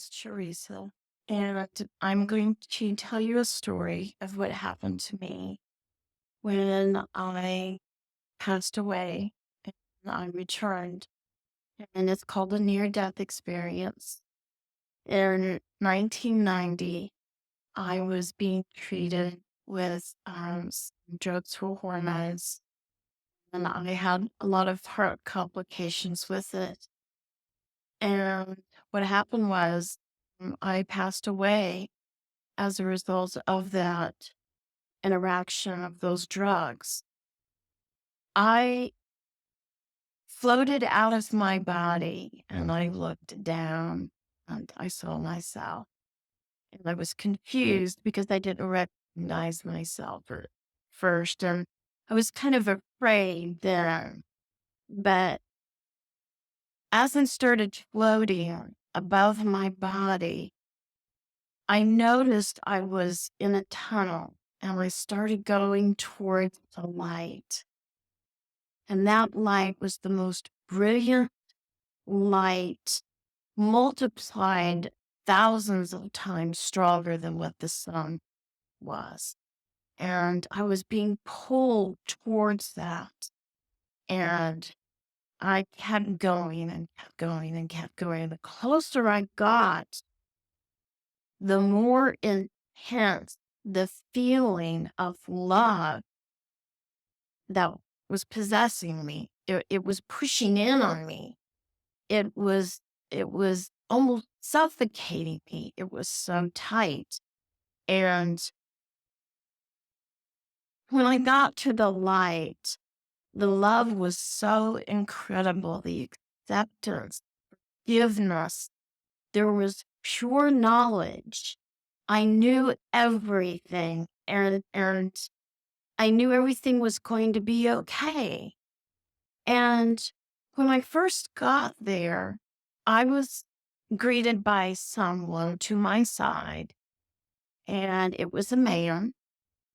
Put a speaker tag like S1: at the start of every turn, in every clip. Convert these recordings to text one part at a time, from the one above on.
S1: is Teresa, and I'm going to tell you a story of what happened to me when I passed away and I returned. And it's called a near death experience. In 1990, I was being treated with drugs for hormones, and I had a lot of heart complications with it. And what happened was I passed away as a result of that interaction of those drugs. I floated out of my body and I looked down and I saw myself. And I was confused because I didn't recognize myself at first. And I was kind of afraid then. But as I started floating above my body, I noticed I was in a tunnel and I started going towards the light. And that light was the most brilliant light, multiplied thousands of times stronger than what the sun was. And I was being pulled towards that. And I kept going and kept going and kept going. The closer I got, the more intense the feeling of love that was possessing me. It was pushing in on me. It was it was almost suffocating me. It was so tight. And when I got to the light, the love was so incredible. The acceptance, forgiveness. There was pure knowledge. I knew everything and I knew everything was going to be okay. And when I first got there, I was greeted by someone to my side, and it was a man,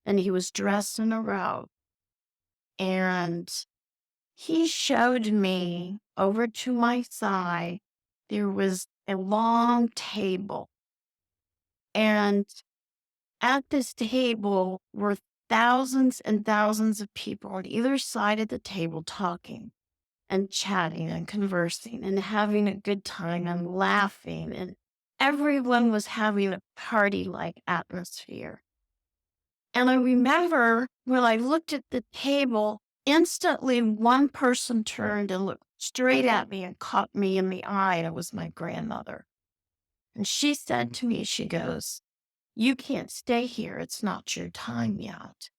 S1: and he was dressed in a robe. And he showed me over to my side, there was a long table. And at this table were thousands and thousands of people on either side of the table talking and chatting and conversing and having a good time and laughing. And everyone was having a party like atmosphere. And I remember when I looked at the table, instantly one person turned and looked straight at me and caught me in the eye. And it was my grandmother. And she said to me, she goes, "You can't stay here. It's not your time yet."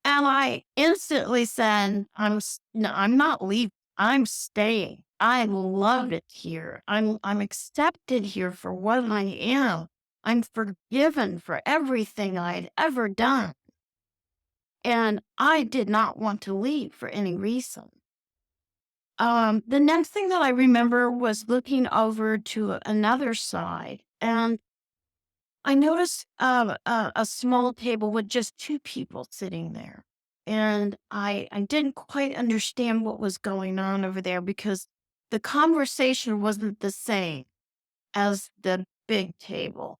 S1: And I instantly said, no, I'm not leaving. I'm staying. I love it here. I'm accepted here for what I am. I'm forgiven for everything I'd ever done. And I did not want to leave for any reason. The next thing that I remember was looking over to another side, and I noticed a small table with just two people sitting there. And I didn't quite understand what was going on over there because the conversation wasn't the same as the big table.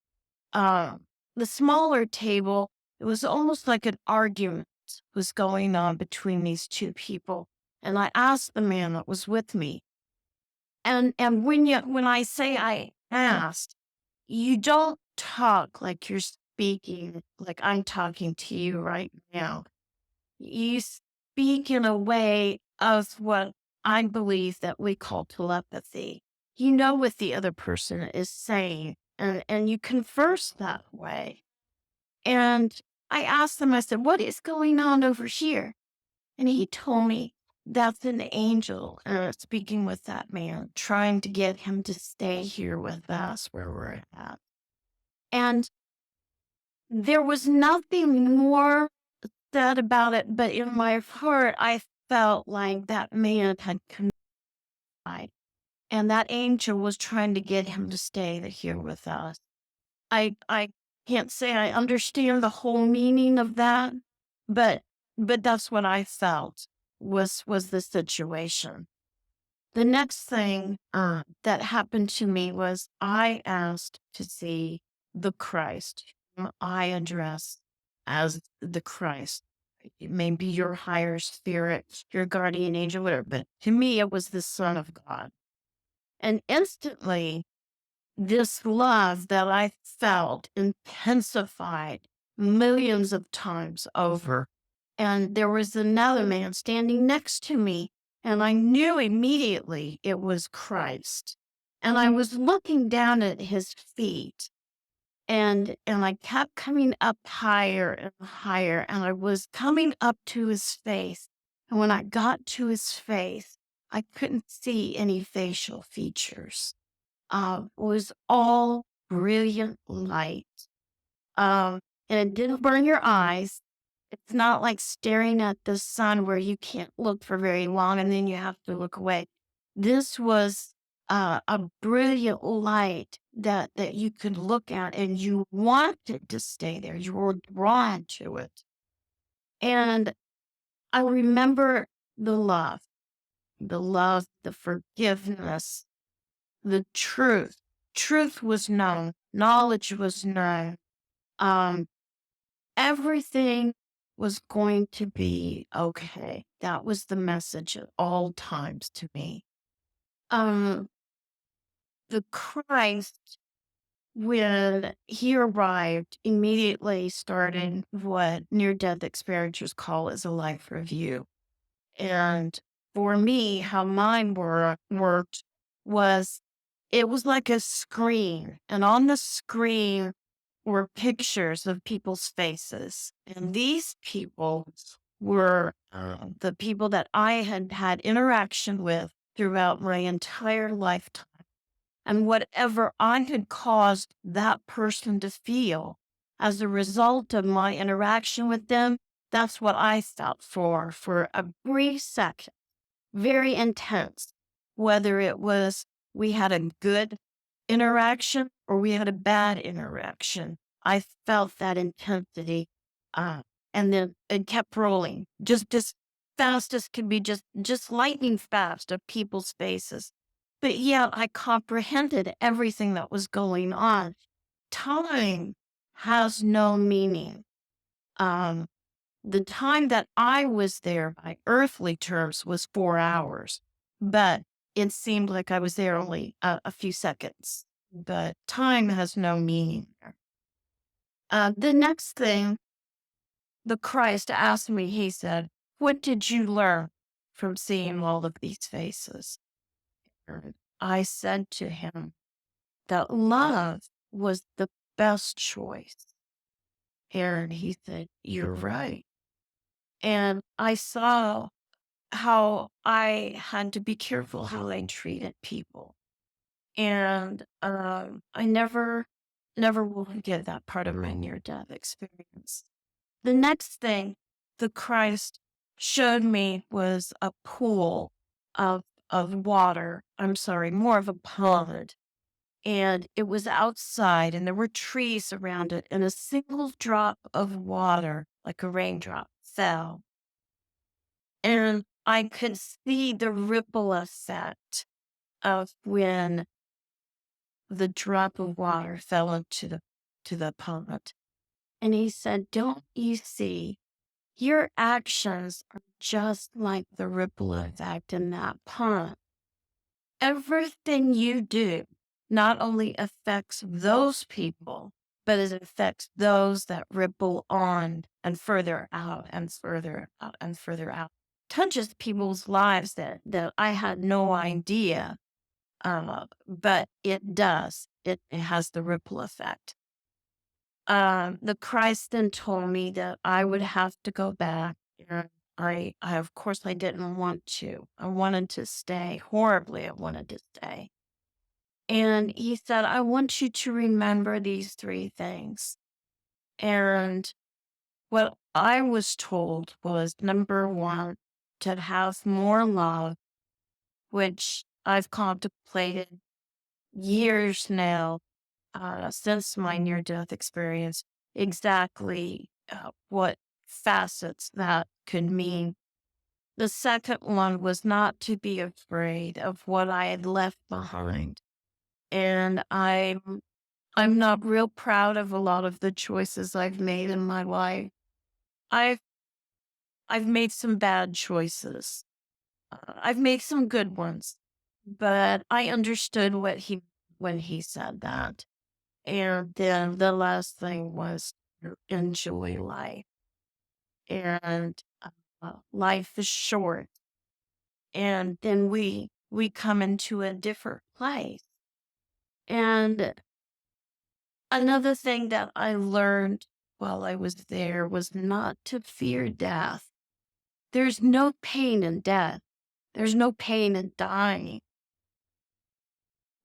S1: The smaller table, it was almost like an argument was going on between these two people. And I asked the man that was with me. And when I say I asked, you don't talk like you're speaking, like I'm talking to you right now. You speak in a way of what I believe that we call telepathy. You know what the other person is saying, and you converse that way. And I asked him, I said, "What is going on over here?" And he told me, "That's an angel speaking with that man, trying to get him to stay here with us where we're at." And there was nothing more said about it, but in my heart, I felt like that man had died, and that angel was trying to get him to stay here with us. I can't say I understand the whole meaning of that, but that's what I felt was the situation. The next thing that happened to me was I asked to see the Christ, whom I address as the Christ. It may be your higher spirit, your guardian angel, whatever, but to me, it was the Son of God. And instantly, this love that I felt intensified millions of times over. And there was another man standing next to me, and I knew immediately it was Christ. And I was looking down at his feet, and I kept coming up higher and higher, and I was coming up to his face. And when I got to his face, I couldn't see any facial features. It was all brilliant light. And it didn't burn your eyes. It's not like staring at the sun where you can't look for very long and then you have to look away. This was a brilliant light that you could look at and you wanted to stay there. You were drawn to it. And I remember the love, the forgiveness, the truth. Truth was known. Knowledge was known. Um, Everything was going to be okay. That was the message at all times to me. Um, the Christ, when he arrived, immediately started what near-death experiencers call as a life review. And for me, how mine worked was it was like a screen, and on the screen were pictures of people's faces. And these people were the people that I had had interaction with throughout my entire lifetime. And whatever I had caused that person to feel as a result of my interaction with them, that's what I felt for a brief second, very intense, whether it was we had a good interaction or we had a bad interaction. I felt that intensity. Uh, and then it kept rolling just fast as could be, just lightning fast of people's faces. But yet I comprehended everything that was going on. Time has no meaning. Um, the time that I was there by earthly terms was 4 hours, but it seemed like I was there only a few seconds. But time has no meaning there. The next thing the Christ asked me, he said, "What did you learn from seeing all of these faces?" And I said to him that love was the best choice. And he said, "You're right." And I saw how I had to be careful how I treated people. And I never will forget that part of my near-death experience. The next thing the Christ showed me was a pool of water. I'm sorry, more of a pond. And it was outside and there were trees around it, and a single drop of water, like a raindrop, fell. And I could see the ripple effect of when the drop of water fell into the pond. And he said, "Don't you see? Your actions are just like the ripple effect in that pond. Everything you do not only affects those people, but it affects those that ripple on and further out and further out and further out. Touches people's lives that I had no idea, but it does. It has the ripple effect. The Christ then told me that I would have to go back. And I of course, I didn't want to. I wanted to stay horribly. I wanted to stay. And he said, "I want you to remember these three things." And what I was told was number one, to have more love, which I've contemplated years now, since my near death experience, exactly what facets that could mean. The second one was not to be afraid of what I had left behind. And I'm not real proud of a lot of the choices I've made in my life. I've I've made some bad choices. I've made some good ones, but I understood what he when he said that. And then the last thing was to enjoy life. And life is short. And then we come into a different place. And another thing that I learned while I was there was not to fear death. There's no pain in death. There's no pain in dying.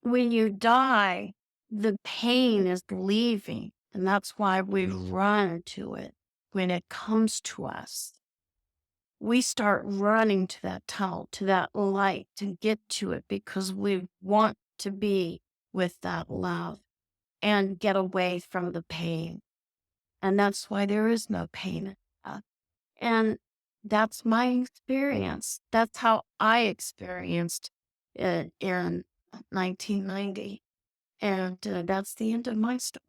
S1: When you die, the pain is leaving. And that's why we run to it when it comes to us. We start running to that tunnel, to that light, to get to it because we want to be with that love and get away from the pain. And that's why there is no pain in death. And that's my experience. That's how I experienced it in 1990. And that's the end of my story.